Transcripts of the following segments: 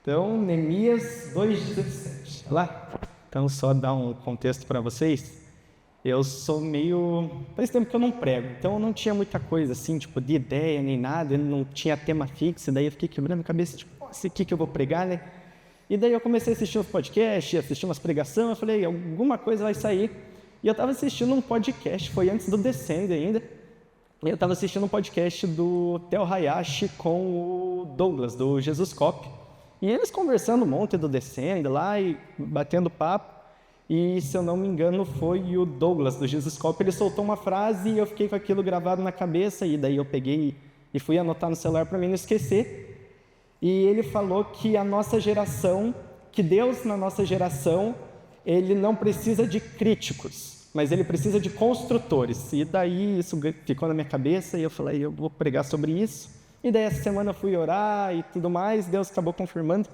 Então, Neemias 2,17. Lá. Então, só dar um contexto para vocês. Eu sou meio... Faz tempo que eu não prego, então eu não tinha muita coisa assim, tipo, de ideia nem nada, eu não tinha tema fixo, daí eu fiquei quebrando a cabeça, tipo, esse aqui que eu vou pregar, né? E daí eu comecei a assistir uns podcasts, assistir umas pregações, eu falei, alguma coisa vai sair. E eu estava assistindo um podcast, foi antes do Descende ainda, e eu estava assistindo um podcast do Theo Hayashi com o Douglas, do Jesus Cop. E eles conversando um monte do Descende lá e batendo papo. E, se eu não me engano, foi o Douglas, do Jesus Cop, ele soltou uma frase e eu fiquei com aquilo gravado na cabeça, e daí eu peguei e fui anotar no celular para mim não esquecer. E ele falou que a nossa geração, que Deus na nossa geração, ele não precisa de críticos, mas ele precisa de construtores. E daí isso ficou na minha cabeça e eu falei, eu vou pregar sobre isso. E daí essa semana eu fui orar e tudo mais, Deus acabou confirmando.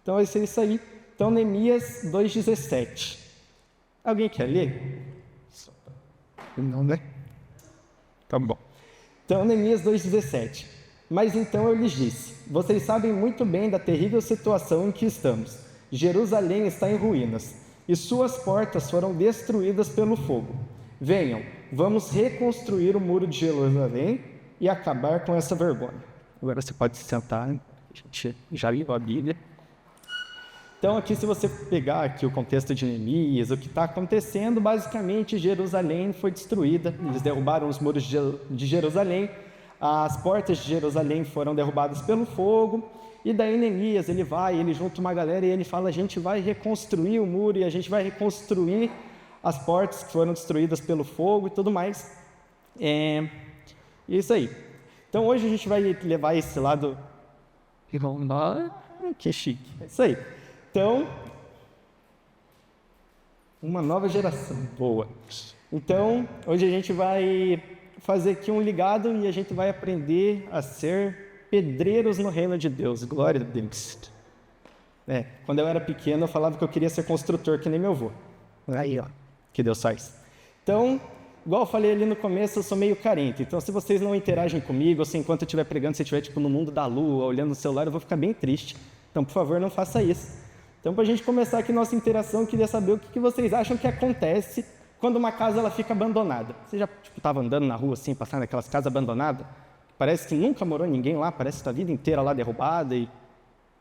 Então vai ser isso aí. Então, Neemias 2,17. Alguém quer ler? Não, né? Tá bom. Então, Neemias 2,17. Mas então eu lhes disse, vocês sabem muito bem da terrível situação em que estamos. Jerusalém está em ruínas, e suas portas foram destruídas pelo fogo. Venham, vamos reconstruir o muro de Jerusalém e acabar com essa vergonha. Agora você pode se sentar, a gente já leu a Bíblia. Então, aqui, se você pegar aqui o contexto de Neemias, o que está acontecendo, basicamente, Jerusalém foi destruída, eles derrubaram os muros de Jerusalém, as portas de Jerusalém foram derrubadas pelo fogo, e daí Neemias, ele vai, ele junta uma galera e ele fala, a gente vai reconstruir o muro e a gente vai reconstruir as portas que foram destruídas pelo fogo e tudo mais. Isso aí. Então, hoje a gente vai levar esse lado... Que chique. É isso aí. Então, uma nova geração. Boa. Então, hoje a gente vai fazer aqui um ligado e a gente vai aprender a ser pedreiros no reino de Deus. Glória a Deus. Quando eu era pequeno, eu falava que eu queria ser construtor, que nem meu avô. Aí, ó, que Deus faz. Então, igual eu falei ali no começo, eu sou meio carente. Então, se vocês não interagem comigo, ou se enquanto eu estiver pregando, se eu estiver tipo, no mundo da lua, olhando no celular, eu vou ficar bem triste. Então, por favor, não faça isso. Então, para a gente começar aqui nossa interação, eu queria saber o que vocês acham que acontece quando uma casa ela fica abandonada. Você já estava andando na rua assim, passando naquelas casas abandonadas? Parece que nunca morou ninguém lá, parece que está a vida inteira lá derrubada. E...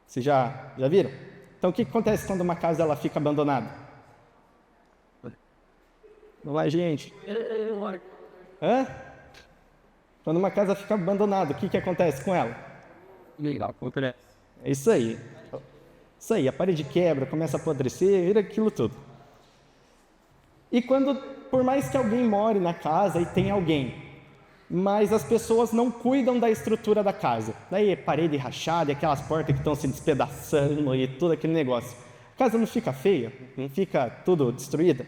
Vocês já viram? Então, o que acontece quando uma casa ela fica abandonada? Vamos lá, gente. Quando uma casa fica abandonada, o que acontece com ela? É isso aí. Isso aí, a parede quebra, começa a apodrecer, vira aquilo tudo. E quando, por mais que alguém more na casa e tenha alguém, mas as pessoas não cuidam da estrutura da casa, daí parede rachada, aquelas portas que estão se despedaçando e tudo aquele negócio, a casa não fica feia? Não fica tudo destruída?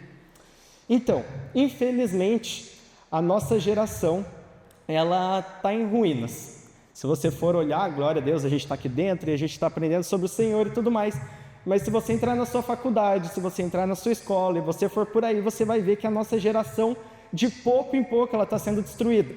Então, infelizmente, a nossa geração, ela está em ruínas. Se você for olhar, glória a Deus, a gente está aqui dentro e a gente está aprendendo sobre o Senhor e tudo mais. Mas se você entrar na sua faculdade, se você entrar na sua escola e você for por aí, você vai ver que a nossa geração, de pouco em pouco, ela está sendo destruída.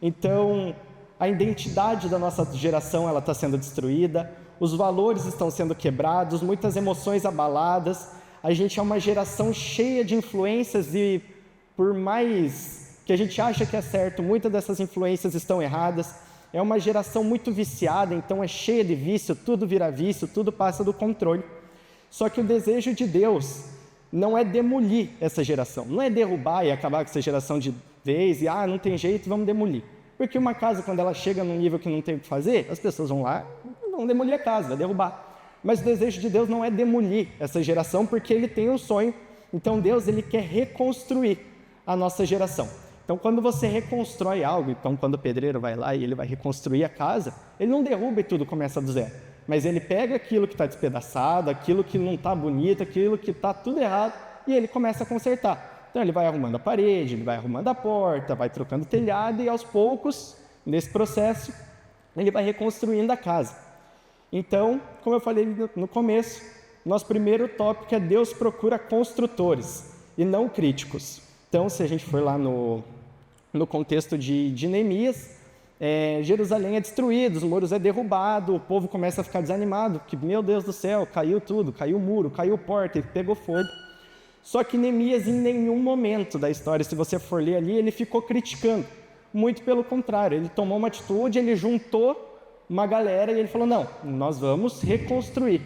Então, a identidade da nossa geração, ela está sendo destruída, os valores estão sendo quebrados, muitas emoções abaladas. A gente é uma geração cheia de influências e, por mais que a gente acha que é certo, muitas dessas influências estão erradas. É uma geração muito viciada, então é cheia de vício, tudo vira vício, tudo passa do controle. Só que o desejo de Deus não é demolir essa geração, não é derrubar e acabar com essa geração de vez e não tem jeito, vamos demolir. Porque uma casa, quando ela chega num nível que não tem o que fazer, as pessoas vão lá e vão demolir a casa, vai derrubar. Mas o desejo de Deus não é demolir essa geração, porque Ele tem um sonho. Então Deus, Ele quer reconstruir a nossa geração. Então, quando você reconstrói algo, então quando o pedreiro vai lá e ele vai reconstruir a casa, ele não derruba e tudo começa do zero. Mas ele pega aquilo que está despedaçado, aquilo que não está bonito, aquilo que está tudo errado, e ele começa a consertar. Então, ele vai arrumando a parede, ele vai arrumando a porta, vai trocando o telhado, e aos poucos, nesse processo, ele vai reconstruindo a casa. Então, como eu falei no começo, nosso primeiro tópico é Deus procura construtores e não críticos. Então, se a gente for lá no contexto de Neemias, Jerusalém é destruída, os muros é derrubado, o povo começa a ficar desanimado, que meu Deus do céu, caiu tudo, caiu o muro, caiu a porta, pegou fogo. Só que Neemias, em nenhum momento da história, se você for ler ali, ele ficou criticando. Muito pelo contrário, ele tomou uma atitude, ele juntou uma galera e ele falou, não, nós vamos reconstruir.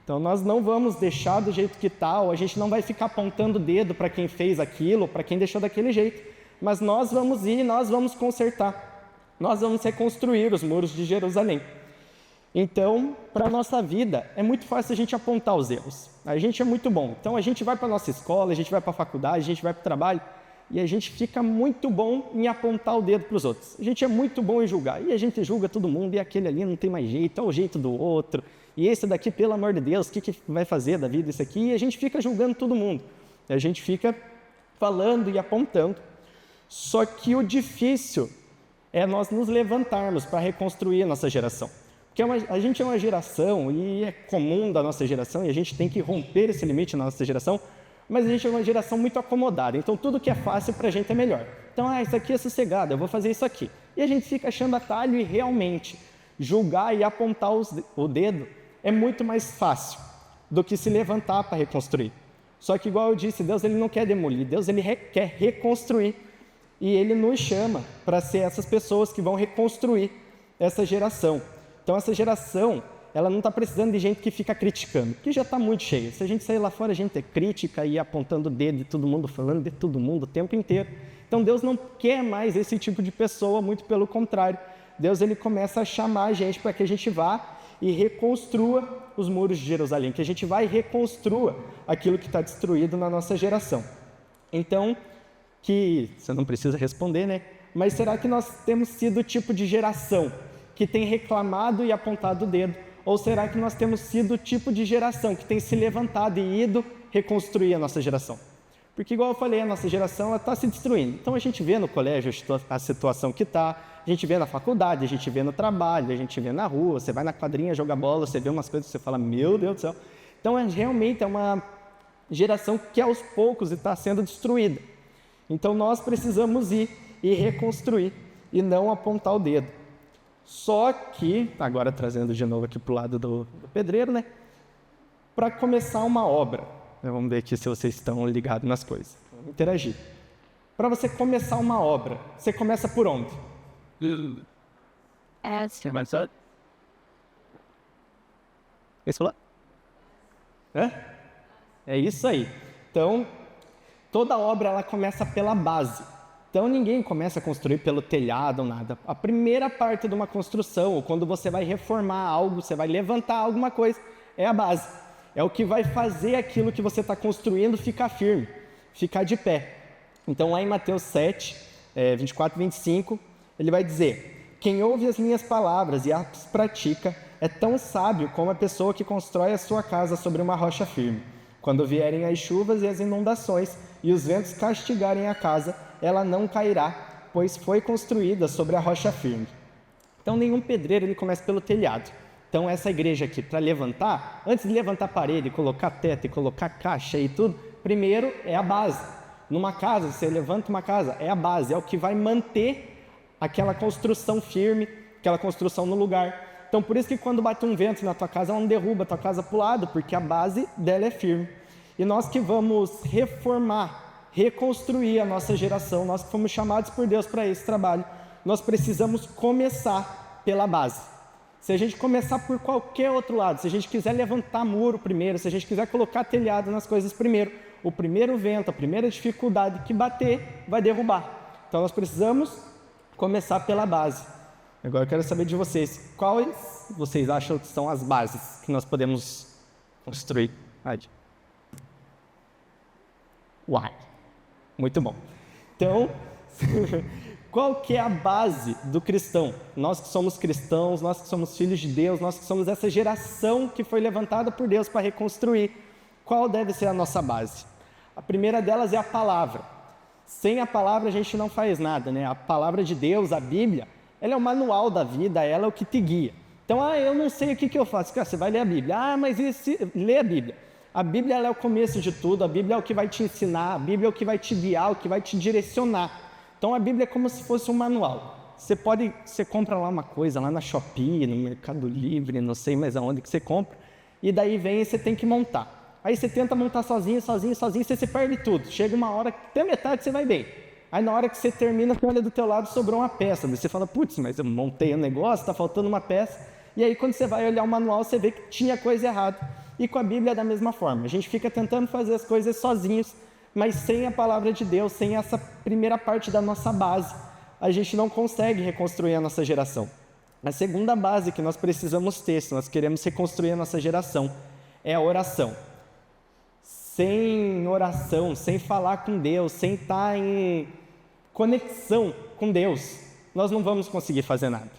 Então nós não vamos deixar do jeito que está, ou a gente não vai ficar apontando o dedo para quem fez aquilo, para quem deixou daquele jeito, mas nós vamos ir, nós vamos consertar. Nós vamos reconstruir os muros de Jerusalém. Então, para a nossa vida, é muito fácil a gente apontar os erros. A gente é muito bom. Então, a gente vai para a nossa escola, a gente vai para a faculdade, a gente vai para o trabalho, e a gente fica muito bom em apontar o dedo para os outros. A gente é muito bom em julgar. E a gente julga todo mundo, e aquele ali não tem mais jeito, é o jeito do outro. E esse daqui, pelo amor de Deus, o que vai fazer da vida esse aqui? E a gente fica julgando todo mundo. E a gente fica falando e apontando. Só que o difícil é nós nos levantarmos para reconstruir a nossa geração. Porque a gente é uma geração, e é comum da nossa geração, e a gente tem que romper esse limite na nossa geração, mas a gente é uma geração muito acomodada, então tudo que é fácil para a gente é melhor. Então, isso aqui é sossegado, eu vou fazer isso aqui. E a gente fica achando atalho e realmente julgar e apontar o dedo é muito mais fácil do que se levantar para reconstruir. Só que, igual eu disse, Deus ele não quer demolir, Deus ele quer reconstruir. E Ele nos chama para ser essas pessoas que vão reconstruir essa geração. Então, essa geração, ela não está precisando de gente que fica criticando, porque já está muito cheia. Se a gente sair lá fora, a gente é crítica e apontando o dedo de todo mundo, falando de todo mundo o tempo inteiro. Então, Deus não quer mais esse tipo de pessoa, muito pelo contrário. Deus ele começa a chamar a gente para que a gente vá e reconstrua os muros de Jerusalém, que a gente vá e reconstrua aquilo que está destruído na nossa geração. Então, que você não precisa responder, né? Mas será que nós temos sido o tipo de geração que tem reclamado e apontado o dedo? Ou será que nós temos sido o tipo de geração que tem se levantado e ido reconstruir a nossa geração? Porque, igual eu falei, a nossa geração está se destruindo. Então, a gente vê no colégio a situação que está, a gente vê na faculdade, a gente vê no trabalho, a gente vê na rua, você vai na quadrinha jogar bola, você vê umas coisas que você fala, meu Deus do céu. Então, realmente é uma geração que aos poucos está sendo destruída. Então, nós precisamos ir e reconstruir e não apontar o dedo. Só que, agora trazendo de novo aqui para o lado do pedreiro, né? Para começar uma obra, vamos ver aqui se vocês estão ligados nas coisas, vamos interagir. Para você começar uma obra, você começa por onde? Esse lá? É isso aí. Então, toda obra ela começa pela base. Então ninguém começa a construir pelo telhado ou nada. A primeira parte de uma construção, ou quando você vai reformar algo, você vai levantar alguma coisa, é a base. É o que vai fazer aquilo que você está construindo ficar firme, ficar de pé. Então lá em Mateus 7, 24 e 25, ele vai dizer: quem ouve as minhas palavras e as pratica é tão sábio como a pessoa que constrói a sua casa sobre uma rocha firme. Quando vierem as chuvas e as inundações e os ventos castigarem a casa, ela não cairá, pois foi construída sobre a rocha firme. Então, nenhum pedreiro ele começa pelo telhado. Então, essa igreja aqui, para levantar, antes de levantar parede, colocar teto e colocar caixa e tudo, primeiro é a base. Numa casa, você levanta uma casa, é a base, é o que vai manter aquela construção firme, aquela construção no lugar. Então, por isso que quando bate um vento na tua casa, ela não derruba a tua casa para o lado, porque a base dela é firme. E nós que vamos reformar, reconstruir a nossa geração, nós que fomos chamados por Deus para esse trabalho, nós precisamos começar pela base. Se a gente começar por qualquer outro lado, se a gente quiser levantar muro primeiro, se a gente quiser colocar telhado nas coisas primeiro, o primeiro vento, a primeira dificuldade que bater, vai derrubar. Então, nós precisamos começar pela base. Agora eu quero saber de vocês, quais vocês acham que são as bases que nós podemos construir? Uai, muito bom. Então, qual que é a base do cristão? Nós que somos cristãos, nós que somos filhos de Deus, nós que somos essa geração que foi levantada por Deus para reconstruir, qual deve ser a nossa base? A primeira delas é a palavra. Sem a palavra a gente não faz nada, né? A palavra de Deus, a Bíblia, ela é o manual da vida, ela é o que te guia. Então, eu não sei o que eu faço. Cara, você vai ler a Bíblia. Mas lê a Bíblia. A Bíblia ela é o começo de tudo, a Bíblia é o que vai te ensinar, a Bíblia é o que vai te guiar, o que vai te direcionar. Então, a Bíblia é como se fosse um manual. você compra lá uma coisa, lá na Shopee, no Mercado Livre, não sei mais aonde que você compra, e daí vem e você tem que montar. Aí você tenta montar sozinho, você se perde tudo. Chega uma hora, até metade você vai bem. Aí na hora que você termina, você olha do teu lado, sobrou uma peça. Daí você fala, putz, mas eu montei o negócio, está faltando uma peça. E aí quando você vai olhar o manual, você vê que tinha coisa errada. E com a Bíblia é da mesma forma. A gente fica tentando fazer as coisas sozinhos, mas sem a palavra de Deus, sem essa primeira parte da nossa base, a gente não consegue reconstruir a nossa geração. A segunda base que nós precisamos ter, se nós queremos reconstruir a nossa geração, é a oração. Sem oração, sem falar com Deus, sem estar em conexão com Deus, nós não vamos conseguir fazer nada.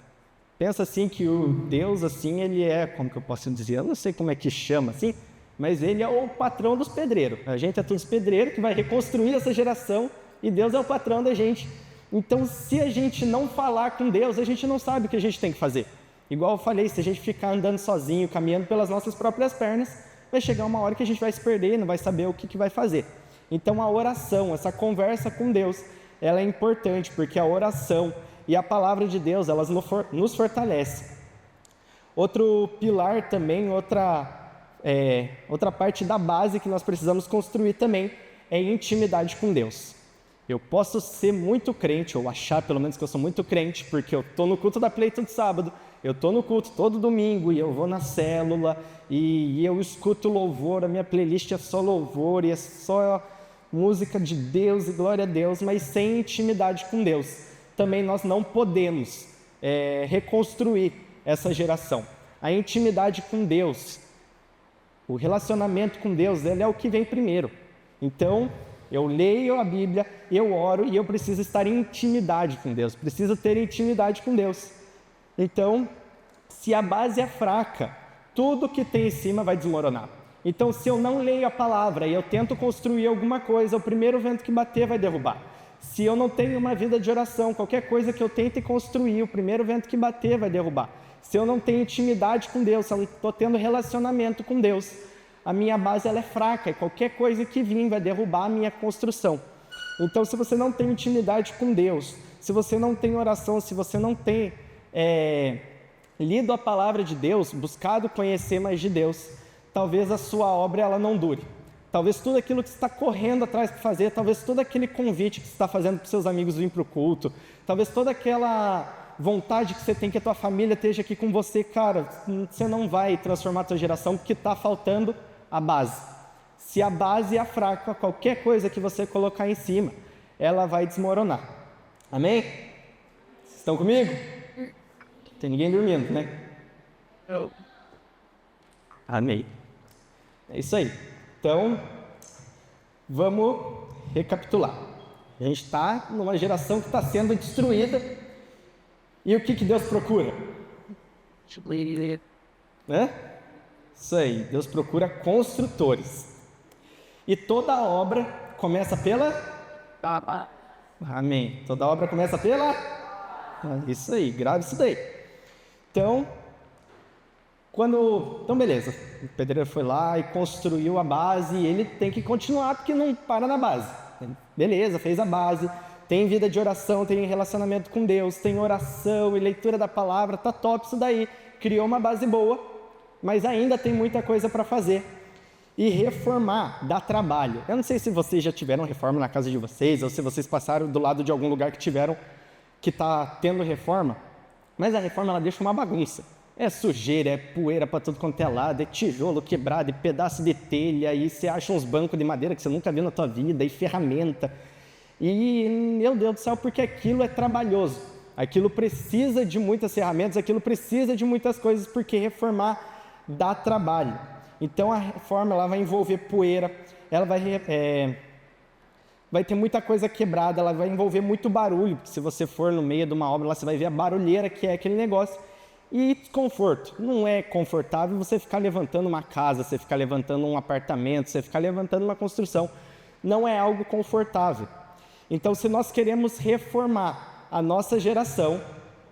Pensa assim que o Deus, assim, ele é, como que eu posso dizer, eu não sei como é que chama, assim, mas ele é o patrão dos pedreiros. A gente é todos pedreiros que vai reconstruir essa geração e Deus é o patrão da gente. Então, se a gente não falar com Deus, a gente não sabe o que a gente tem que fazer. Igual eu falei, se a gente ficar andando sozinho, caminhando pelas nossas próprias pernas, vai chegar uma hora que a gente vai se perder, não vai saber o que vai fazer. Então, a oração, essa conversa com Deus, ela é importante, porque a oração e a palavra de Deus, elas nos fortalecem. Outro pilar também, outra parte da base que nós precisamos construir também é a intimidade com Deus. Eu posso ser muito crente, ou achar pelo menos que eu sou muito crente, porque eu estou no culto da Play todo sábado, eu estou no culto todo domingo, e eu vou na célula, e eu escuto louvor, a minha playlist é só louvor, e é só música de Deus e glória a Deus, mas sem intimidade com Deus. Também nós não podemos reconstruir essa geração. A intimidade com Deus, o relacionamento com Deus, ele é o que vem primeiro. Então, eu leio a Bíblia, eu oro e eu preciso estar em intimidade com Deus, preciso ter intimidade com Deus. Então, se a base é fraca, tudo que tem em cima vai desmoronar. Então, se eu não leio a palavra e eu tento construir alguma coisa, o primeiro vento que bater vai derrubar. Se eu não tenho uma vida de oração, qualquer coisa que eu tente construir, o primeiro vento que bater vai derrubar. Se eu não tenho intimidade com Deus, se eu não estou tendo relacionamento com Deus, a minha base ela é fraca e qualquer coisa que vir vai derrubar a minha construção. Então, se você não tem intimidade com Deus, se você não tem oração, se você não tem lido a palavra de Deus, buscado conhecer mais de Deus, talvez a sua obra ela não dure. Talvez tudo aquilo que você está correndo atrás para fazer, talvez todo aquele convite que você está fazendo para os seus amigos vir para o culto, talvez toda aquela vontade que você tem que a tua família esteja aqui com você, cara, você não vai transformar a tua geração porque está faltando a base. Se a base é fraca, qualquer coisa que você colocar em cima, ela vai desmoronar. Amém? Vocês estão comigo? Tem ninguém dormindo, né? Eu. Amém. É isso aí. Então, vamos recapitular. A gente está numa geração que está sendo destruída. E o que Deus procura? Né? Isso aí, Deus procura construtores. E toda obra começa pela... Amém. Toda obra começa pela... Isso aí, grave isso daí. Então, beleza, o pedreiro foi lá e construiu a base, e ele tem que continuar porque não para na base. Beleza, fez a base, tem vida de oração, tem relacionamento com Deus, tem oração e leitura da palavra, tá top isso daí. Criou uma base boa, mas ainda tem muita coisa para fazer. E reformar dá trabalho. Eu não sei se vocês já tiveram reforma na casa de vocês, ou se vocês passaram do lado de algum lugar que está tendo reforma, mas a reforma ela deixa uma bagunça. É sujeira, é poeira para tudo quanto é lado, é tijolo quebrado, é pedaço de telha, e você acha uns bancos de madeira que você nunca viu na tua vida, e ferramenta. E, meu Deus do céu, porque aquilo é trabalhoso. Aquilo precisa de muitas ferramentas, aquilo precisa de muitas coisas, porque reformar dá trabalho. Então, a reforma ela vai envolver poeira, ela vai ter muita coisa quebrada, ela vai envolver muito barulho, porque se você for no meio de uma obra, lá você vai ver a barulheira que é aquele negócio. E desconforto, não é confortável você ficar levantando uma casa, você ficar levantando um apartamento, você ficar levantando uma construção, não é algo confortável. Então, se nós queremos reformar a nossa geração,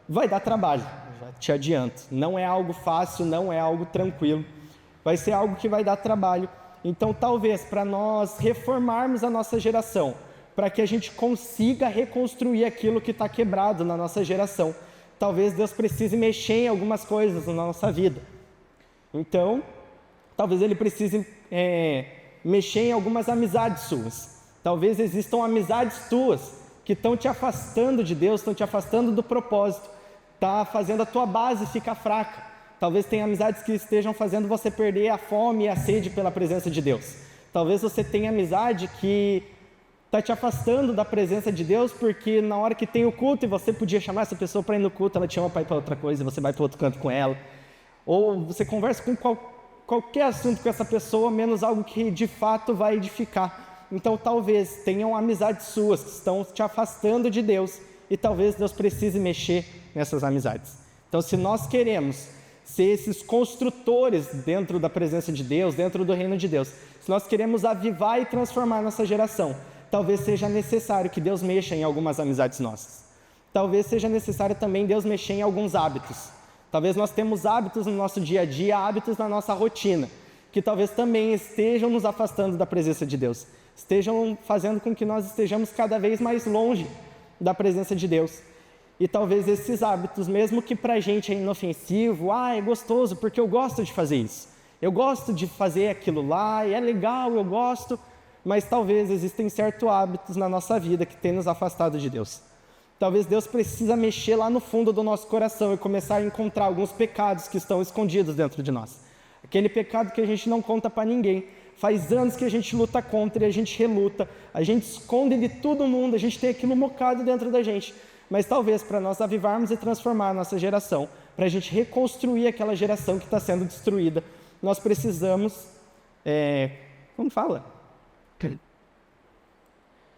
vai dar trabalho, já te adianto, não é algo fácil, não é algo tranquilo, vai ser algo que vai dar trabalho. Então, talvez, para nós reformarmos a nossa geração, para que a gente consiga reconstruir aquilo que está quebrado na nossa geração. Talvez Deus precise mexer em algumas coisas na nossa vida. Então, talvez Ele precise mexer em algumas amizades suas. Talvez existam amizades tuas que estão te afastando de Deus, estão te afastando do propósito, está fazendo a tua base ficar fraca. Talvez tenha amizades que estejam fazendo você perder a fome e a sede pela presença de Deus. Talvez você tenha amizade que está te afastando da presença de Deus, porque na hora que tem o culto e você podia chamar essa pessoa para ir no culto, ela te chama para ir para outra coisa e você vai para outro canto com ela. Ou você conversa com qualquer assunto com essa pessoa, menos algo que de fato vai edificar. Então talvez tenham amizades suas que estão te afastando de Deus e talvez Deus precise mexer nessas amizades. Então, se nós queremos ser esses construtores dentro da presença de Deus, dentro do reino de Deus, se nós queremos avivar e transformar nossa geração, talvez seja necessário que Deus mexa em algumas amizades nossas. Talvez seja necessário também Deus mexer em alguns hábitos. Talvez nós temos hábitos no nosso dia a dia, hábitos na nossa rotina, que talvez também estejam nos afastando da presença de Deus, estejam fazendo com que nós estejamos cada vez mais longe da presença de Deus. E talvez esses hábitos, mesmo que para a gente é inofensivo, é gostoso porque eu gosto de fazer isso, eu gosto de fazer aquilo lá, e é legal, eu gosto, mas talvez existem certos hábitos na nossa vida que têm nos afastado de Deus. Talvez Deus precisa mexer lá no fundo do nosso coração e começar a encontrar alguns pecados que estão escondidos dentro de nós. Aquele pecado que a gente não conta para ninguém, faz anos que a gente luta contra e a gente reluta, a gente esconde de todo mundo, a gente tem aquilo mocado dentro da gente. Mas talvez para nós avivarmos e transformar a nossa geração, para a gente reconstruir aquela geração que está sendo destruída, nós precisamos, como fala?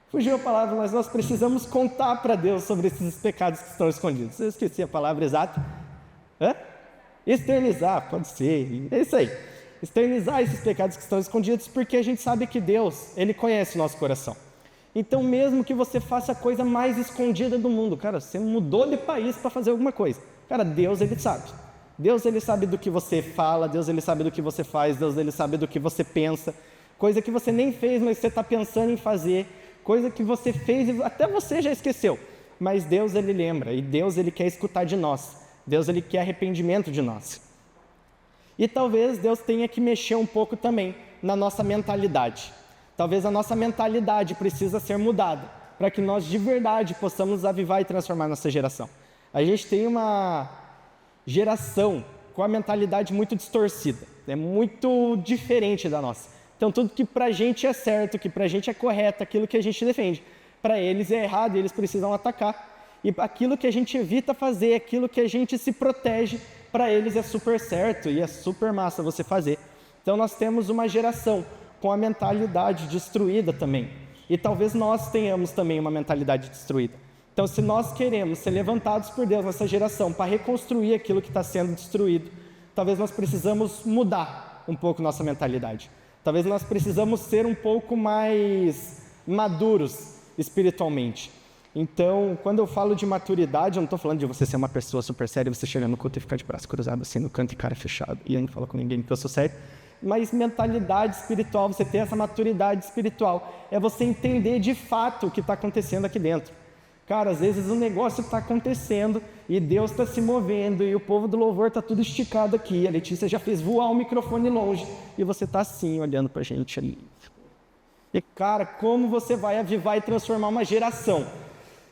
Fugiu a palavra, mas nós precisamos contar para Deus sobre esses pecados que estão escondidos. Eu esqueci a palavra exata. Externizar, pode ser, é isso aí. Externizar esses pecados que estão escondidos, porque a gente sabe que Deus, Ele conhece o nosso coração. Então, mesmo que você faça a coisa mais escondida do mundo, cara, você mudou de país para fazer alguma coisa. Cara, Deus, Ele sabe. Deus, Ele sabe do que você fala, Deus, Ele sabe do que você faz, Deus, Ele sabe do que você pensa. Coisa que você nem fez, mas você está pensando em fazer. Coisa que você fez e até você já esqueceu. Mas Deus, Ele lembra, e Deus, Ele quer escutar de nós. Deus, Ele quer arrependimento de nós. E talvez Deus tenha que mexer um pouco também na nossa mentalidade. Talvez a nossa mentalidade precisa ser mudada, para que nós de verdade possamos avivar e transformar nossa geração. A gente tem uma geração com a mentalidade muito distorcida, é muito diferente da nossa. Então tudo que para a gente é certo, que para a gente é correto, aquilo que a gente defende, para eles é errado e eles precisam atacar. E aquilo que a gente evita fazer, aquilo que a gente se protege, para eles é super certo e é super massa você fazer. Então nós temos uma geração com a mentalidade destruída também. E talvez nós tenhamos também uma mentalidade destruída. Então, se nós queremos ser levantados por Deus nessa geração para reconstruir aquilo que está sendo destruído, talvez nós precisamos mudar um pouco nossa mentalidade. Talvez nós precisamos ser um pouco mais maduros espiritualmente. Então, quando eu falo de maturidade, eu não estou falando de você ser uma pessoa super séria, você chegar no culto e ficar de braço cruzado assim no canto e cara fechado, e aí não fala com ninguém porque eu sou sério. Mas mentalidade espiritual, você ter essa maturidade espiritual, é você entender de fato o que está acontecendo aqui dentro. Cara, às vezes o negócio está acontecendo e Deus está se movendo e o povo do louvor está tudo esticado aqui. A Letícia já fez voar o microfone longe e você está assim, olhando para a gente ali. E cara, como você vai avivar e transformar uma geração?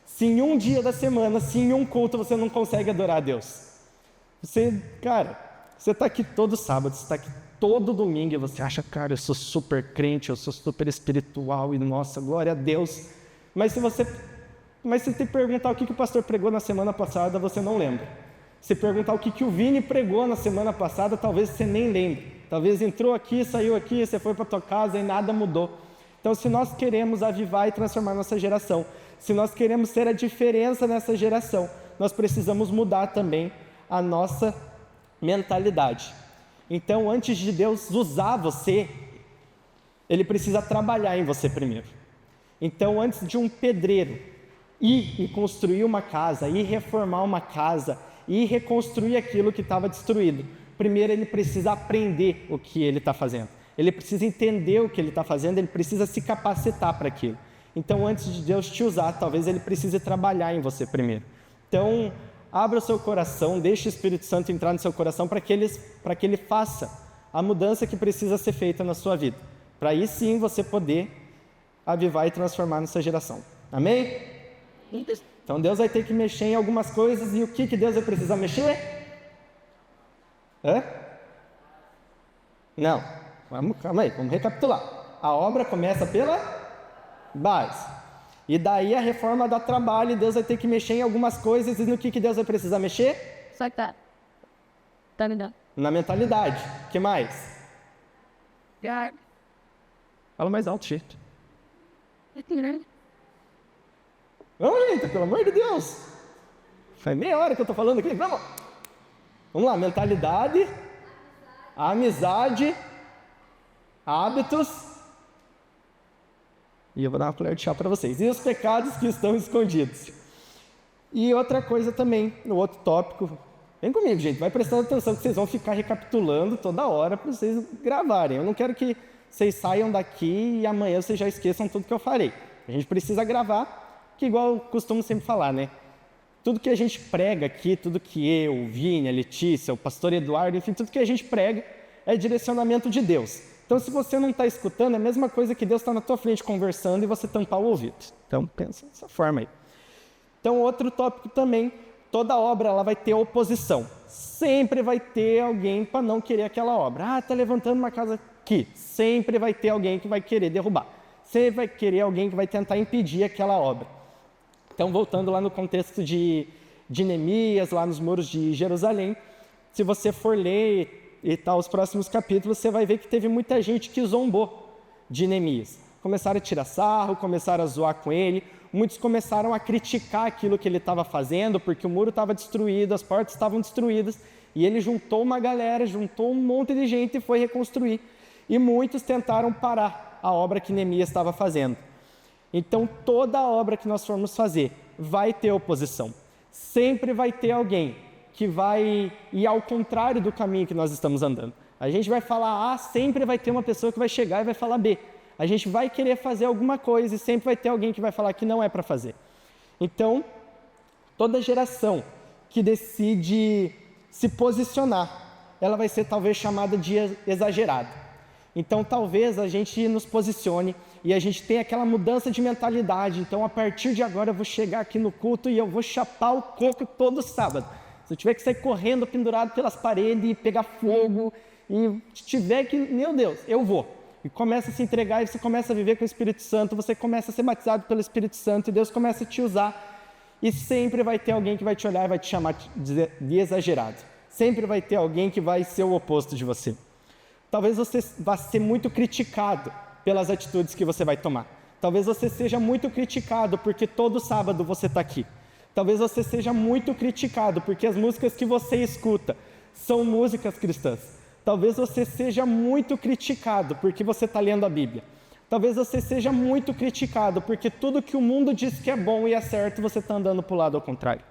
Se em um dia da semana, se em um culto você não consegue adorar a Deus. Você está aqui todo sábado, você está aqui todo domingo e você acha, cara, eu sou super crente, eu sou super espiritual e nossa, glória a Deus. Mas se você te perguntar o que o pastor pregou na semana passada, você não lembra. Se perguntar o que o Vini pregou na semana passada, talvez você nem lembre. Talvez entrou aqui, saiu aqui, você foi para tua casa e nada mudou. Então, se nós queremos avivar e transformar nossa geração, se nós queremos ser a diferença nessa geração, nós precisamos mudar também a nossa mentalidade. Então, antes de Deus usar você, Ele precisa trabalhar em você primeiro. Então, antes de um pedreiro ir e construir uma casa, ir reformar uma casa, ir reconstruir aquilo que estava destruído, primeiro ele precisa aprender o que ele está fazendo. Ele precisa entender o que ele está fazendo, ele precisa se capacitar para aquilo. Então, antes de Deus te usar, talvez Ele precise trabalhar em você primeiro. Então, abra o seu coração, deixe o Espírito Santo entrar no seu coração para que Ele faça a mudança que precisa ser feita na sua vida. Para aí sim você poder avivar e transformar nessa geração. Amém? Então Deus vai ter que mexer em algumas coisas. E o que Deus vai precisar mexer? Não. Calma aí, vamos recapitular. A obra começa pela base. E daí a reforma dá trabalho e Deus vai ter que mexer em algumas coisas. E no que Deus vai precisar mexer? Só que tá. Tá me dando. Na mentalidade. O que mais? Fala mais alto, gente. Vamos, gente, pelo amor de Deus. Faz meia hora que eu estou falando aqui. Vamos lá, mentalidade, amizade, hábitos. E eu vou dar uma colher de chá para vocês. E os pecados que estão escondidos. E outra coisa também, no outro tópico. Vem comigo, gente. Vai prestando atenção que vocês vão ficar recapitulando toda hora para vocês gravarem. Eu não quero que vocês saiam daqui e amanhã vocês já esqueçam tudo que eu falei. A gente precisa gravar, que igual eu costumo sempre falar, né? Tudo que a gente prega aqui, tudo que eu, o Vini, a Letícia, o pastor Eduardo, enfim, tudo que a gente prega é direcionamento de Deus. Então, se você não está escutando, é a mesma coisa que Deus está na tua frente conversando e você tampar o ouvido. Então, pensa dessa forma aí. Então, outro tópico também, toda obra ela vai ter oposição. Sempre vai ter alguém para não querer aquela obra. Está levantando uma casa aqui. Sempre vai ter alguém que vai querer derrubar. Sempre vai querer alguém que vai tentar impedir aquela obra. Então, voltando lá no contexto de Neemias, lá nos muros de Jerusalém, se você for ler e tal, os próximos capítulos, você vai ver que teve muita gente que zombou de Neemias. Começaram a tirar sarro, começaram a zoar com ele, muitos começaram a criticar aquilo que ele estava fazendo, porque o muro estava destruído, as portas estavam destruídas, e ele juntou uma galera, juntou um monte de gente e foi reconstruir. E muitos tentaram parar a obra que Neemias estava fazendo. Então, toda obra que nós formos fazer vai ter oposição. Sempre vai ter alguém que vai ir ao contrário do caminho que nós estamos andando. A gente vai falar A, sempre vai ter uma pessoa que vai chegar e vai falar B. A gente vai querer fazer alguma coisa e sempre vai ter alguém que vai falar que não é para fazer. Então, toda geração que decide se posicionar, ela vai ser talvez chamada de exagerada. Então, talvez a gente nos posicione e a gente tenha aquela mudança de mentalidade. Então, a partir de agora eu vou chegar aqui no culto e eu vou chapar o coco todo sábado. Se eu tiver que sair correndo pendurado pelas paredes e pegar fogo e tiver que, meu Deus, eu vou. E começa a se entregar e você começa a viver com o Espírito Santo, você começa a ser batizado pelo Espírito Santo e Deus começa a te usar. E sempre vai ter alguém que vai te olhar e vai te chamar de exagerado. Sempre vai ter alguém que vai ser o oposto de você. Talvez você vá ser muito criticado pelas atitudes que você vai tomar. Talvez você seja muito criticado porque todo sábado você está aqui. Talvez você seja muito criticado porque as músicas que você escuta são músicas cristãs. Talvez você seja muito criticado porque você está lendo a Bíblia. Talvez você seja muito criticado porque tudo que o mundo diz que é bom e é certo, você está andando para o lado ao contrário.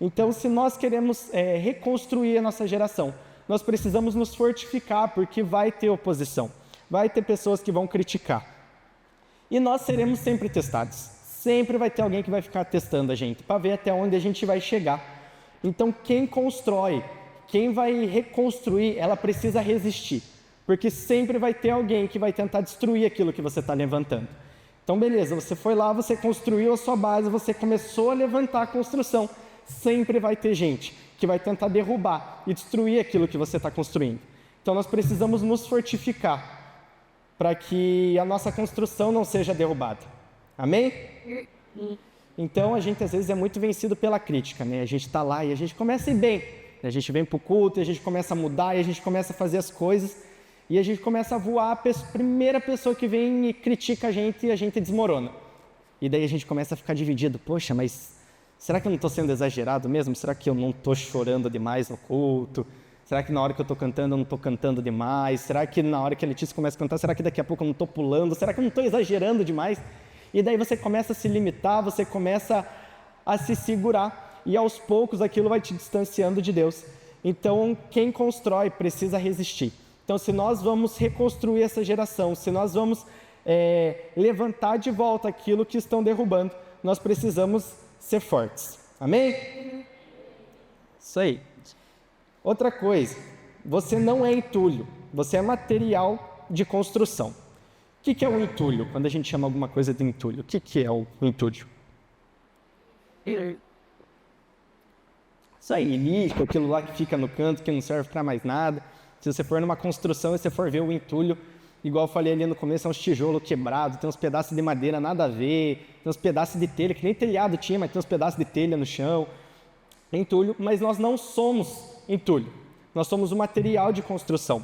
Então, se nós queremos reconstruir a nossa geração, nós precisamos nos fortificar porque vai ter oposição. Vai ter pessoas que vão criticar. E nós seremos sempre testados. Sempre vai ter alguém que vai ficar testando a gente, para ver até onde a gente vai chegar. Então, quem constrói, quem vai reconstruir, ela precisa resistir. Porque sempre vai ter alguém que vai tentar destruir aquilo que você está levantando. Então, beleza, você foi lá, você construiu a sua base, você começou a levantar a construção. Sempre vai ter gente que vai tentar derrubar e destruir aquilo que você está construindo. Então, nós precisamos nos fortificar para que a nossa construção não seja derrubada. Amém? Então, a gente às vezes é muito vencido pela crítica, né? A gente está lá e a gente começa a ir bem. A gente vem para o culto, e a gente começa a mudar, e a gente começa a fazer as coisas, e a gente começa a voar, a primeira pessoa que vem e critica a gente desmorona. E daí a gente começa a ficar dividido. Poxa, mas será que eu não estou sendo exagerado mesmo? Será que eu não estou chorando demais no culto? Será que na hora que eu estou cantando eu não estou cantando demais? Será que na hora que a Letícia começa a cantar, será que daqui a pouco eu não estou pulando? Será que eu não estou exagerando demais? E daí você começa a se limitar, você começa a se segurar e aos poucos aquilo vai te distanciando de Deus. Então, quem constrói precisa resistir. Então, se nós vamos reconstruir essa geração, se nós vamos levantar de volta aquilo que estão derrubando. Nós precisamos ser fortes. Amém? Isso aí. Outra coisa, você não é entulho, você é material de construção. O que é o entulho? Quando a gente chama alguma coisa de entulho, o que é o entulho? Isso aí, lixo, aquilo lá que fica no canto, que não serve para mais nada. Se você for numa construção e você for ver o entulho, igual eu falei ali no começo, é uns tijolos quebrados, tem uns pedaços de madeira nada a ver, tem uns pedaços de telha, que nem telhado tinha, mas tem uns pedaços de telha no chão. Entulho, mas nós não somos entulho, nós somos o material de construção.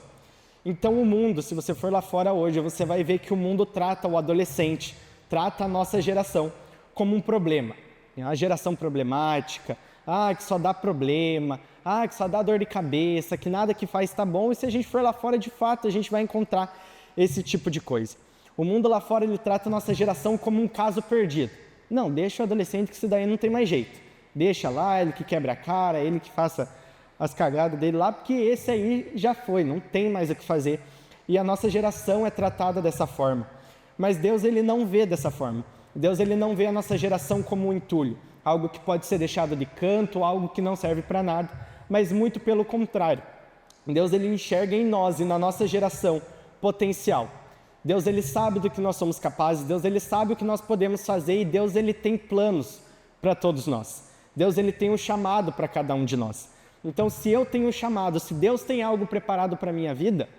Então o mundo, se você for lá fora hoje, você vai ver que o mundo trata o adolescente, trata a nossa geração como um problema. É uma geração problemática, que só dá problema, que só dá dor de cabeça, que nada que faz está bom, e se a gente for lá fora, de fato, a gente vai encontrar esse tipo de coisa. O mundo lá fora, ele trata a nossa geração como um caso perdido. Não, deixa o adolescente que isso daí não tem mais jeito. Deixa lá, ele que quebra a cara, ele que faça as cagadas dele lá, porque esse aí já foi, não tem mais o que fazer. E a nossa geração é tratada dessa forma. Mas Deus, ele não vê dessa forma. Deus, ele não vê a nossa geração como um entulho, algo que pode ser deixado de canto, algo que não serve para nada, mas muito pelo contrário. Deus, ele enxerga em nós e na nossa geração potencial. Deus, ele sabe do que nós somos capazes, Deus, ele sabe o que nós podemos fazer e Deus, ele tem planos para todos nós. Deus, ele tem um chamado para cada um de nós. Então, se eu tenho um chamado, se Deus tem algo preparado para a minha vida,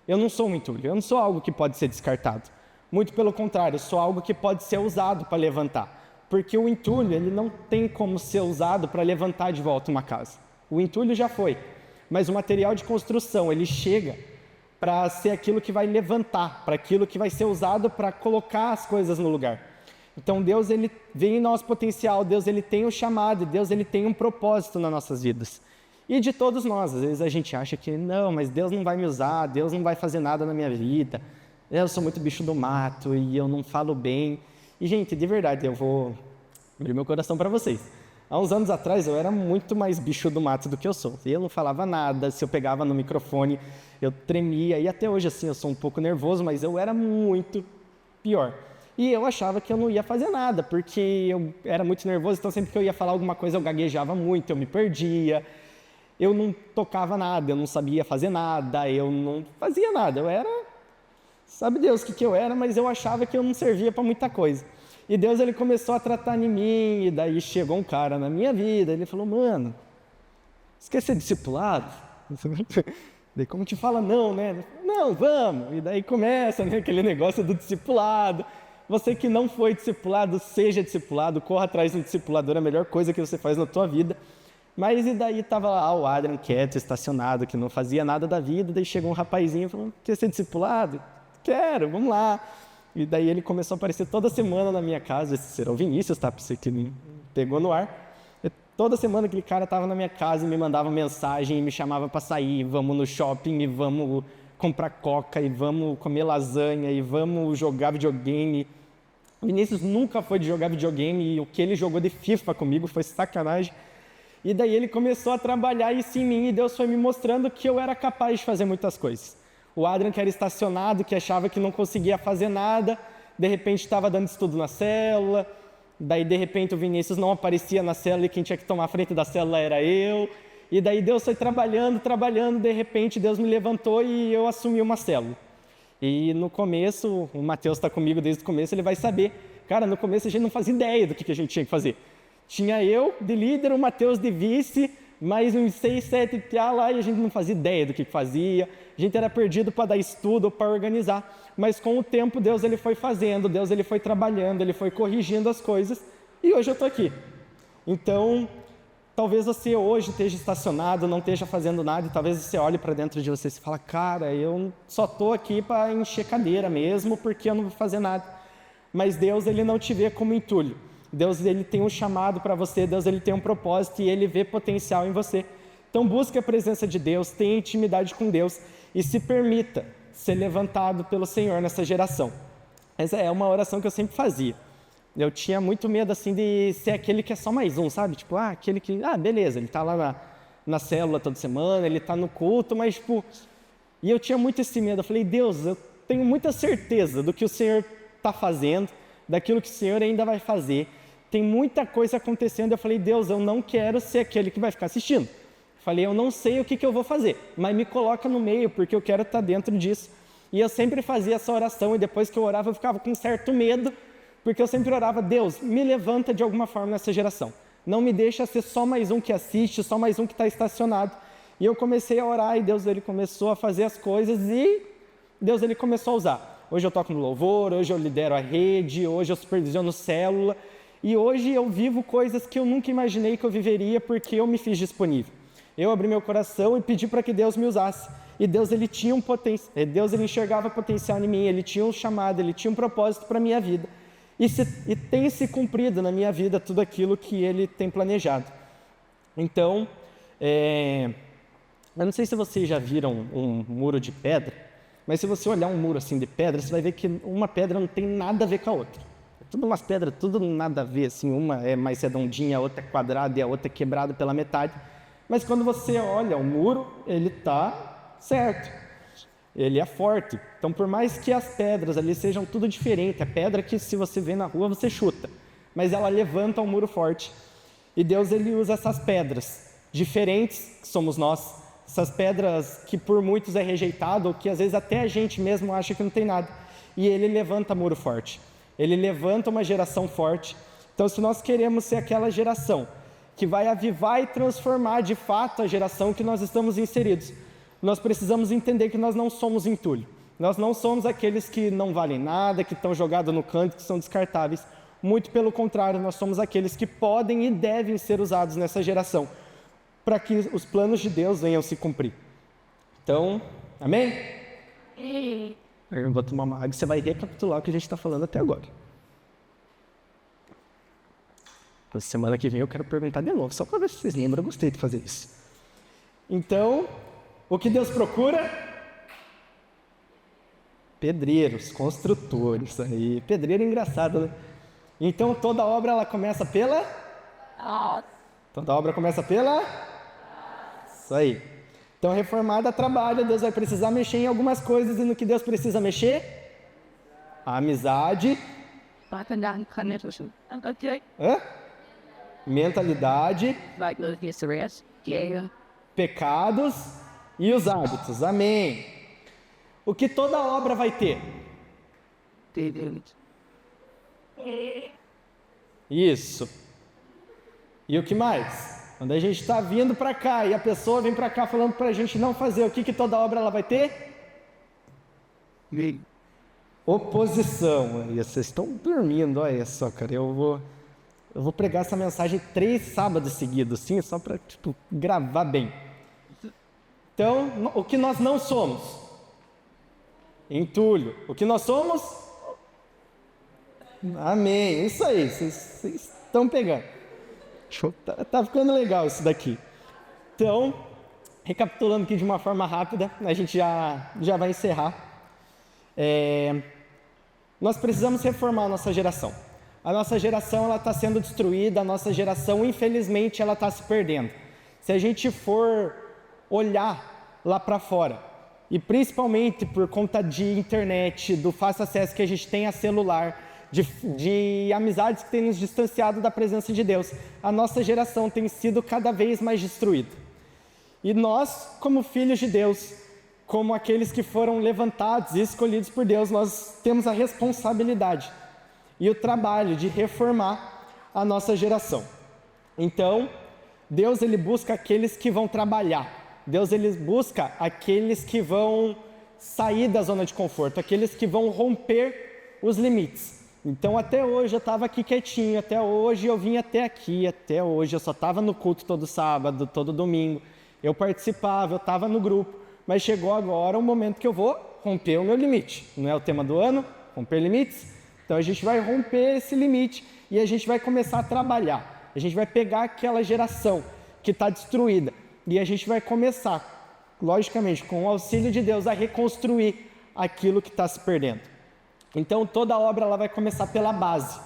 eu não sou um entulho, eu não sou algo que pode ser descartado. Muito pelo contrário, eu sou algo que pode ser usado para levantar. Porque o entulho, ele não tem como ser usado para levantar de volta uma casa. O entulho já foi, mas o material de construção, ele chega para ser aquilo que vai levantar, para aquilo que vai ser usado para colocar as coisas no lugar. Então Deus, ele vê em nós potencial, Deus, ele tem um chamado, Deus, ele tem um propósito nas nossas vidas. E de todos nós, às vezes a gente acha que não, mas Deus não vai me usar, Deus não vai fazer nada na minha vida, eu sou muito bicho do mato e eu não falo bem. E gente, de verdade, eu vou abrir meu coração para vocês. Há uns anos atrás eu era muito mais bicho do mato do que eu sou. Eu não falava nada, se eu pegava no microfone eu tremia, e até hoje assim eu sou um pouco nervoso, mas eu era muito pior. E eu achava que eu não ia fazer nada, porque eu era muito nervoso, então sempre que eu ia falar alguma coisa eu gaguejava muito, eu me perdia, eu não tocava nada, eu não sabia fazer nada, eu não fazia nada, eu era, sabe Deus o que eu era, mas eu achava que eu não servia para muita coisa. E Deus, ele começou a tratar em mim, e daí chegou um cara na minha vida, ele falou, mano, você quer ser discipulado? Daí como te fala não, né? Não, vamos! E daí começa, né, aquele negócio do discipulado. Você que não foi discipulado, seja discipulado, corra atrás de um discipulador, é a melhor coisa que você faz na tua vida. Mas e daí estava lá o Adrian quieto, estacionado, que não fazia nada da vida, daí chegou um rapazinho e falou, quer ser discipulado? Quero, vamos lá. E daí ele começou a aparecer toda semana na minha casa, esse será o Vinícius, tá? Pra você que não pegou no ar. E toda semana aquele cara estava na minha casa e me mandava mensagem e me chamava para sair, vamos no shopping e vamos comprar coca e vamos comer lasanha e vamos jogar videogame. O Vinícius nunca foi de jogar videogame e o que ele jogou de FIFA comigo foi sacanagem. E daí ele começou a trabalhar isso em mim e Deus foi me mostrando que eu era capaz de fazer muitas coisas. O Adrian, que era estacionado, que achava que não conseguia fazer nada, de repente estava dando estudo na célula, daí de repente o Vinícius não aparecia na célula e quem tinha que tomar a frente da célula era eu. E daí Deus foi trabalhando, de repente Deus me levantou e eu assumi uma célula. E no começo, o Matheus está comigo desde o começo, ele vai saber. Cara, no começo a gente não fazia ideia do que a gente tinha que fazer. Tinha eu de líder, o Matheus de vice, mais uns 6, 7 piá lá, e a gente não fazia ideia do que fazia. A gente era perdido para dar estudo, para organizar. Mas com o tempo, Deus, ele foi fazendo, Deus, ele foi trabalhando, ele foi corrigindo as coisas. E hoje eu estou aqui. Então, talvez você hoje esteja estacionado, não esteja fazendo nada, e talvez você olhe para dentro de você e fala, cara, eu só estou aqui para encher cadeira mesmo, porque eu não vou fazer nada. Mas Deus, ele não te vê como entulho. Deus, ele tem um chamado para você, Deus, ele tem um propósito e ele vê potencial em você. Então busque a presença de Deus, tenha intimidade com Deus e se permita ser levantado pelo Senhor nessa geração. Essa é uma oração que eu sempre fazia. Eu tinha muito medo assim de ser aquele que é só mais um, sabe? Tipo, aquele que, beleza, ele está lá na célula toda semana, ele está no culto, mas tipo... E eu tinha muito esse medo, eu falei, Deus, eu tenho muita certeza do que o Senhor está fazendo, daquilo que o Senhor ainda vai fazer. Tem muita coisa acontecendo. Eu falei, Deus, eu não quero ser aquele que vai ficar assistindo. Eu falei, eu não sei o que eu vou fazer, mas me coloca no meio, porque eu quero estar dentro disso. E eu sempre fazia essa oração, e depois que eu orava, eu ficava com certo medo, porque eu sempre orava, Deus, me levanta de alguma forma nessa geração. Não me deixa ser só mais um que assiste, só mais um que está estacionado. E eu comecei a orar, e Deus ele começou a fazer as coisas, e Deus ele começou a usar. Hoje eu toco no louvor, hoje eu lidero a rede, hoje eu supervisiono célula, e hoje eu vivo coisas que eu nunca imaginei que eu viveria, porque eu me fiz disponível. Eu abri meu coração e pedi para que Deus me usasse. E Deus ele tinha um potencial, Deus ele enxergava potencial em mim, ele tinha um chamado, ele tinha um propósito para a minha vida. E tem se cumprido na minha vida tudo aquilo que ele tem planejado. Então, eu não sei se vocês já viram um muro de pedra, mas se você olhar um muro assim de pedra, você vai ver que uma pedra não tem nada a ver com a outra. É tudo umas pedras, tudo nada a ver, assim, uma é mais redondinha, a outra é quadrada e a outra é quebrada pela metade. Mas quando você olha o muro, ele está certo, ele é forte. Então, por mais que as pedras ali sejam tudo diferente, a pedra que se você vê na rua, você chuta, mas ela levanta um muro forte. E Deus ele usa essas pedras diferentes, que somos nós, essas pedras que por muitos é rejeitado, ou que às vezes até a gente mesmo acha que não tem nada, e ele levanta muro forte, ele levanta uma geração forte. Então, se nós queremos ser aquela geração que vai avivar e transformar de fato a geração que nós estamos inseridos, nós precisamos entender que nós não somos entulho. Nós não somos aqueles que não valem nada, que estão jogados no canto, que são descartáveis. Muito pelo contrário, nós somos aqueles que podem e devem ser usados nessa geração, para que os planos de Deus venham se cumprir. Então, amém? Eu vou tomar uma água e você vai recapitular o que a gente está falando até agora. Semana que vem eu quero perguntar de novo, só para ver se vocês lembram, eu gostei de fazer isso. Então, o que Deus procura? Pedreiros, construtores. Aí, pedreiro é engraçado, né? Então, toda obra ela começa pela? Toda obra começa pela? Isso aí. Então, reformada trabalha, Deus vai precisar mexer em algumas coisas, e no que Deus precisa mexer? A amizade. Mentalidade, pecados e os hábitos. Amém. O que toda obra vai ter? Isso. E o que mais? Quando a gente está vindo para cá e a pessoa vem para cá falando para a gente não fazer, o que toda obra ela vai ter? Oposição. E vocês estão dormindo, olha só, cara. Eu vou pregar essa mensagem 3 sábados seguidos, sim, só para gravar bem. Então, o que nós não somos? Entulho. O que nós somos? Amém. Isso aí, vocês estão pegando. Tá ficando legal isso daqui. Então, recapitulando aqui de uma forma rápida, a gente já vai encerrar. Nós precisamos reformar a nossa geração. A nossa geração ela está sendo destruída, a nossa geração, infelizmente, ela está se perdendo. Se a gente for olhar lá para fora, e principalmente por conta de internet, do fácil acesso que a gente tem a celular, de amizades que têm nos distanciado da presença de Deus, a nossa geração tem sido cada vez mais destruída. E nós, como filhos de Deus, como aqueles que foram levantados e escolhidos por Deus, nós temos a responsabilidade e o trabalho de reformar a nossa geração. Então, Deus ele busca aqueles que vão trabalhar. Deus ele busca aqueles que vão sair da zona de conforto, aqueles que vão romper os limites. Então, até hoje eu estava aqui quietinho, até hoje eu vim até aqui, até hoje eu só estava no culto todo sábado, todo domingo. Eu participava, eu estava no grupo, mas chegou agora o momento que eu vou romper o meu limite. Não é o tema do ano? Romper limites? Então a gente vai romper esse limite e a gente vai começar a trabalhar. A gente vai pegar aquela geração que está destruída e a gente vai começar, logicamente, com o auxílio de Deus, a reconstruir aquilo que está se perdendo. Então toda obra ela vai começar pela base.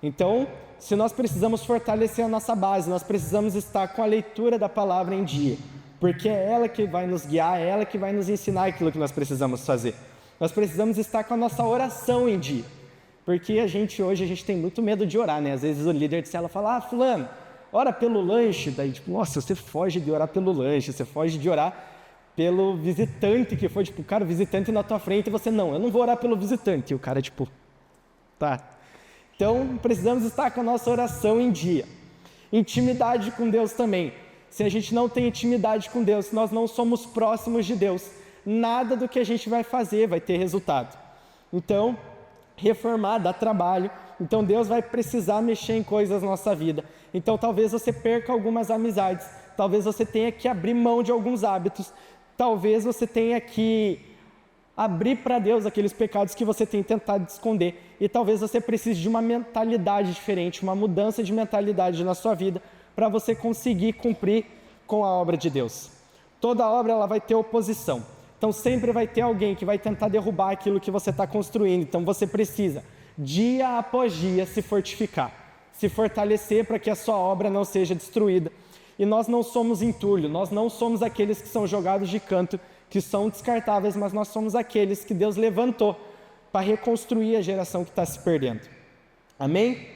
Então, se nós precisamos fortalecer a nossa base, nós precisamos estar com a leitura da palavra em dia, porque é ela que vai nos guiar, é ela que vai nos ensinar aquilo que nós precisamos fazer. Nós precisamos estar com a nossa oração em dia. Porque hoje a gente tem muito medo de orar, né? Às vezes o líder de célula fala, fulano, ora pelo lanche. Daí, tipo, nossa, você foge de orar pelo lanche, você foge de orar pelo visitante que foi, tipo, cara, o visitante na tua frente e você, não, eu não vou orar pelo visitante. E o cara, tipo, tá. Então, precisamos estar com a nossa oração em dia. Intimidade com Deus também. Se a gente não tem intimidade com Deus, se nós não somos próximos de Deus, nada do que a gente vai fazer vai ter resultado. Então, reformar dá trabalho. Então, Deus vai precisar mexer em coisas na nossa vida. Então, talvez você perca algumas amizades. Talvez você tenha que abrir mão de alguns hábitos. Talvez você tenha que abrir para Deus aqueles pecados que você tem tentado esconder. E talvez você precise de uma mentalidade diferente, uma mudança de mentalidade na sua vida, para você conseguir cumprir com a obra de Deus. Toda obra ela vai ter oposição. Então sempre vai ter alguém que vai tentar derrubar aquilo que você está construindo. Então você precisa, dia após dia, se fortificar, se fortalecer para que a sua obra não seja destruída. E nós não somos entulho, nós não somos aqueles que são jogados de canto, que são descartáveis, mas nós somos aqueles que Deus levantou para reconstruir a geração que está se perdendo. Amém?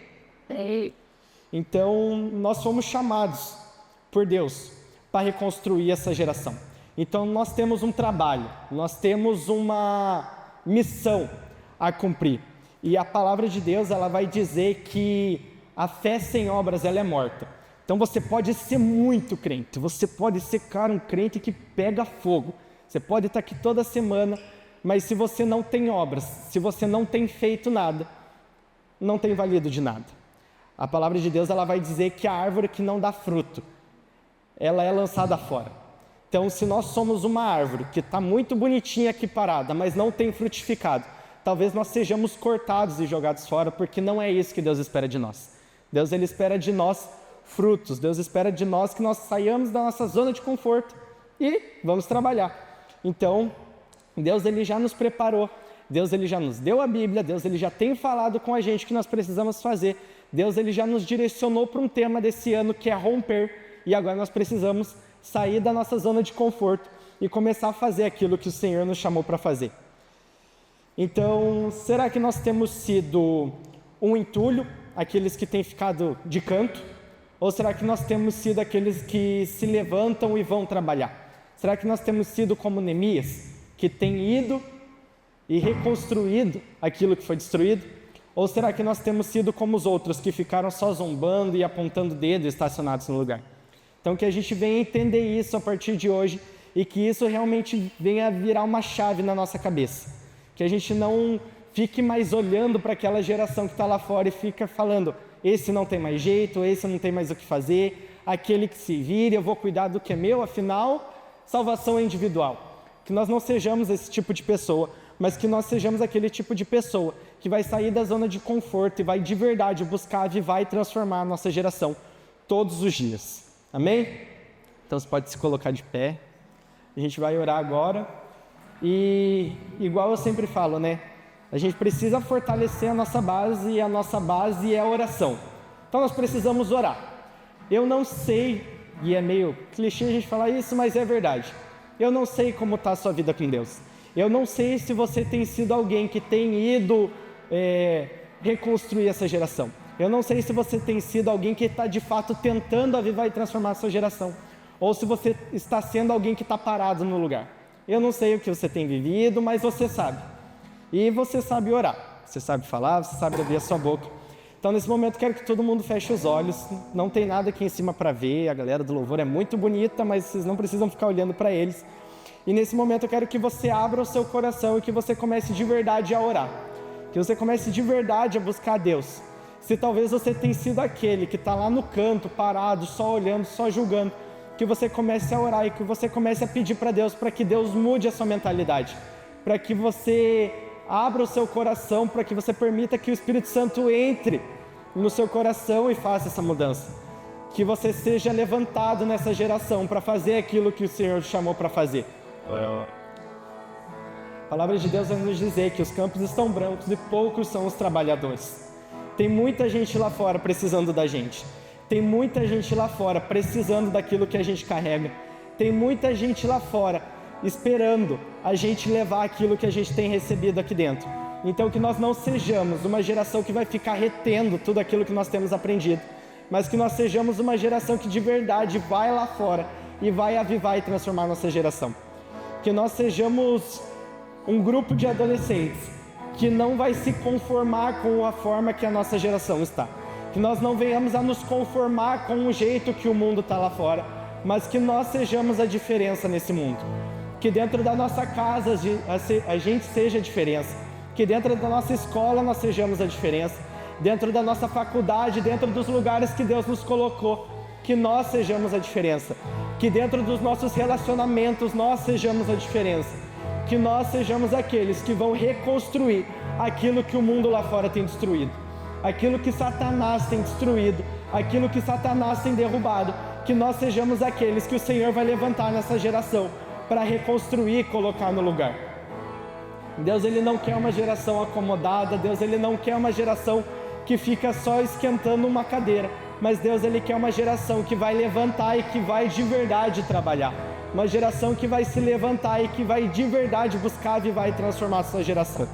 Então, nós fomos chamados por Deus para reconstruir essa geração. Então, nós temos um trabalho, nós temos uma missão a cumprir. E a palavra de Deus, ela vai dizer que a fé sem obras, ela é morta. Então, você pode ser muito crente, você pode ser, cara, um crente que pega fogo. Você pode estar aqui toda semana, mas se você não tem obras, se você não tem feito nada, não tem valido de nada. A palavra de Deus ela vai dizer que a árvore que não dá fruto, ela é lançada fora. Então, se nós somos uma árvore que está muito bonitinha aqui parada, mas não tem frutificado, talvez nós sejamos cortados e jogados fora, porque não é isso que Deus espera de nós. Deus ele espera de nós frutos, Deus espera de nós que nós saiamos da nossa zona de conforto e vamos trabalhar. Então, Deus ele já nos preparou, Deus ele já nos deu a Bíblia, Deus ele já tem falado com a gente o que nós precisamos fazer, Deus ele já nos direcionou para um tema desse ano que é romper, e agora nós precisamos sair da nossa zona de conforto e começar a fazer aquilo que o Senhor nos chamou para fazer. Então, será que nós temos sido um entulho, aqueles que têm ficado de canto, ou será que nós temos sido aqueles que se levantam e vão trabalhar? Será que nós temos sido como Neemias, que tem ido e reconstruído aquilo que foi destruído? Ou será que nós temos sido como os outros, que ficaram só zombando e apontando o dedo estacionados no lugar? Então que a gente venha entender isso a partir de hoje e que isso realmente venha virar uma chave na nossa cabeça. Que a gente não fique mais olhando para aquela geração que está lá fora e fica falando, esse não tem mais jeito, esse não tem mais o que fazer, aquele que se vire, eu vou cuidar do que é meu, afinal... Salvação é individual, que nós não sejamos esse tipo de pessoa, mas que nós sejamos aquele tipo de pessoa que vai sair da zona de conforto e vai de verdade buscar avivar e transformar a nossa geração todos os dias. Amém? Então você pode se colocar de pé, a gente vai orar agora e igual eu sempre falo, né? A gente precisa fortalecer a nossa base e a nossa base é a oração. Então nós precisamos orar. Eu não sei... E é meio clichê a gente falar isso, mas é verdade. Eu não sei como está a sua vida com Deus. Eu não sei se você tem sido alguém que tem ido reconstruir essa geração. Eu não sei se você tem sido alguém que está de fato tentando avivar e transformar a sua geração. Ou se você está sendo alguém que está parado no lugar. Eu não sei o que você tem vivido, mas você sabe. E você sabe orar. Você sabe falar, você sabe abrir a sua boca. Então, nesse momento, quero que todo mundo feche os olhos. Não tem nada aqui em cima para ver. A galera do louvor é muito bonita, mas vocês não precisam ficar olhando para eles. E nesse momento, eu quero que você abra o seu coração e que você comece de verdade a orar. Que você comece de verdade a buscar a Deus. Se talvez você tenha sido aquele que está lá no canto, parado, só olhando, só julgando, que você comece a orar e que você comece a pedir para Deus, para que Deus mude a sua mentalidade. Para que você... abra o seu coração para que você permita que o Espírito Santo entre no seu coração e faça essa mudança. Que você seja levantado nessa geração para fazer aquilo que o Senhor chamou para fazer. A palavra de Deus vai nos dizer que os campos estão brancos e poucos são os trabalhadores. Tem muita gente lá fora precisando da gente. Tem muita gente lá fora precisando daquilo que a gente carrega. Tem muita gente lá fora esperando a gente levar aquilo que a gente tem recebido aqui dentro. Então que nós não sejamos uma geração que vai ficar retendo tudo aquilo que nós temos aprendido, mas que nós sejamos uma geração que de verdade vai lá fora e vai avivar e transformar a nossa geração. Que nós sejamos um grupo de adolescentes que não vai se conformar com a forma que a nossa geração está. Que nós não venhamos a nos conformar com o jeito que o mundo está lá fora, mas que nós sejamos a diferença nesse mundo. Que dentro da nossa casa a gente seja a diferença. Que dentro da nossa escola nós sejamos a diferença. Dentro da nossa faculdade, dentro dos lugares que Deus nos colocou, que nós sejamos a diferença. Que dentro dos nossos relacionamentos nós sejamos a diferença. Que nós sejamos aqueles que vão reconstruir aquilo que o mundo lá fora tem destruído. Aquilo que Satanás tem destruído, aquilo que Satanás tem derrubado. Que nós sejamos aqueles que o Senhor vai levantar nessa geração para reconstruir e colocar no lugar. Deus, Ele não quer uma geração acomodada. Deus, Ele não quer uma geração que fica só esquentando uma cadeira. Mas Deus, Ele quer uma geração que vai levantar e que vai de verdade trabalhar. Uma geração que vai se levantar e que vai de verdade buscar avivar e transformar a sua geração.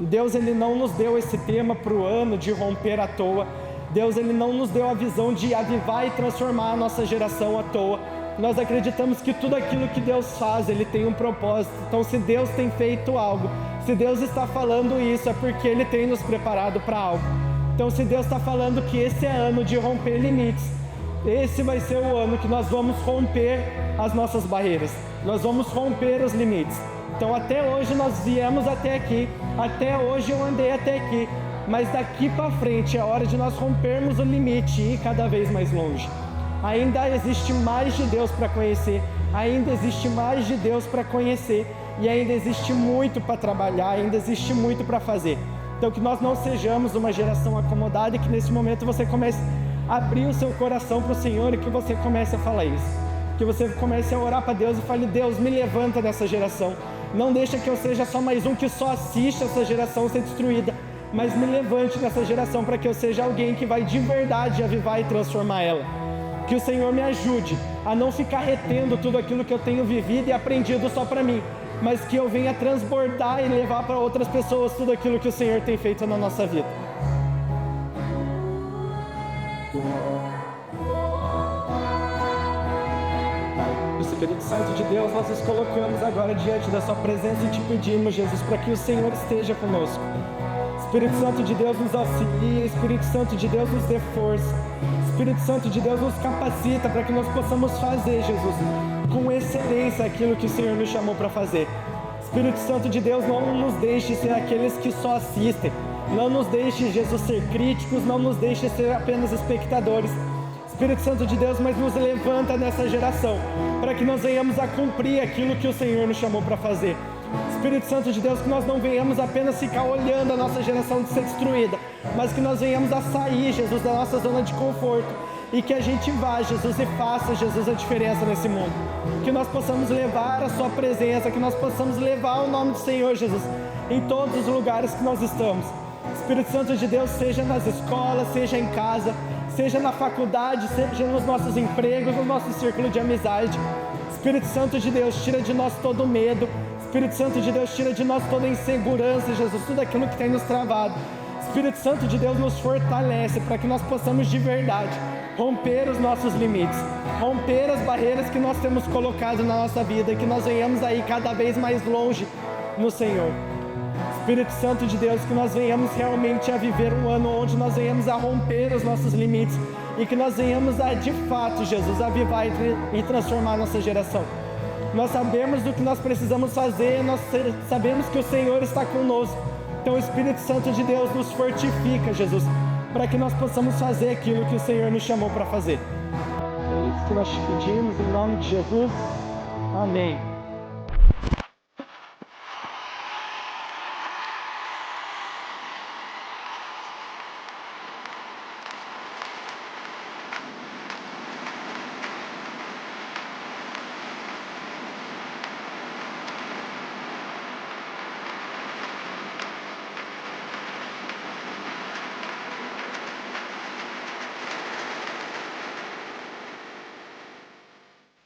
Deus, Ele não nos deu esse tema para o ano de romper à toa. Deus, Ele não nos deu a visão de avivar e transformar a nossa geração à toa. Nós acreditamos que tudo aquilo que Deus faz, Ele tem um propósito. Então, se Deus tem feito algo, se Deus está falando isso, é porque Ele tem nos preparado para algo. Então, se Deus está falando que esse é ano de romper limites, esse vai ser o ano que nós vamos romper as nossas barreiras. Nós vamos romper os limites. Então, até hoje nós viemos até aqui, até hoje eu andei até aqui, mas daqui para frente é hora de nós rompermos o limite e ir cada vez mais longe. Ainda existe mais de Deus para conhecer, ainda existe mais de Deus para conhecer e ainda existe muito para trabalhar, ainda existe muito para fazer. Então, que nós não sejamos uma geração acomodada e que nesse momento você comece a abrir o seu coração para o Senhor e que você comece a falar isso. Que você comece a orar para Deus e fale: Deus, me levanta dessa geração. Não deixa que eu seja só mais um que só assiste essa geração ser destruída, mas me levante nessa geração para que eu seja alguém que vai de verdade avivar e transformar ela. Que o Senhor me ajude a não ficar retendo tudo aquilo que eu tenho vivido e aprendido só para mim, mas que eu venha transbordar e levar para outras pessoas tudo aquilo que o Senhor tem feito na nossa vida. Espírito Santo de Deus, nós nos colocamos agora diante da sua presença e te pedimos, Jesus, para que o Senhor esteja conosco. Espírito Santo de Deus nos auxilia, Espírito Santo de Deus nos dê força, Espírito Santo de Deus nos capacita para que nós possamos fazer, Jesus, com excelência aquilo que o Senhor nos chamou para fazer. Espírito Santo de Deus, não nos deixe ser aqueles que só assistem, não nos deixe, Jesus, ser críticos, não nos deixe ser apenas espectadores. Espírito Santo de Deus, mas nos levanta nessa geração, para que nós venhamos a cumprir aquilo que o Senhor nos chamou para fazer. Espírito Santo de Deus, que nós não venhamos apenas ficar olhando a nossa geração de ser destruída, mas que nós venhamos a sair, Jesus, da nossa zona de conforto, e que a gente vá, Jesus, e faça, Jesus, a diferença nesse mundo. Que nós possamos levar a sua presença, que nós possamos levar o nome do Senhor, Jesus, em todos os lugares que nós estamos. Espírito Santo de Deus, seja nas escolas, seja em casa, seja na faculdade, seja nos nossos empregos, no nosso círculo de amizade. Espírito Santo de Deus, tira de nós todo medo. Espírito Santo de Deus, tira de nós toda insegurança, Jesus, tudo aquilo que tem nos travado. Espírito Santo de Deus, nos fortalece para que nós possamos de verdade romper os nossos limites, romper as barreiras que nós temos colocado na nossa vida e que nós venhamos aí cada vez mais longe no Senhor. Espírito Santo de Deus, que nós venhamos realmente a viver um ano onde nós venhamos a romper os nossos limites e que nós venhamos a, de fato, Jesus, avivar e transformar a nossa geração. Nós sabemos do que nós precisamos fazer, nós sabemos que o Senhor está conosco. Então o Espírito Santo de Deus nos fortifica, Jesus, para que nós possamos fazer aquilo que o Senhor nos chamou para fazer. É isso que nós te pedimos, em nome de Jesus. Amém.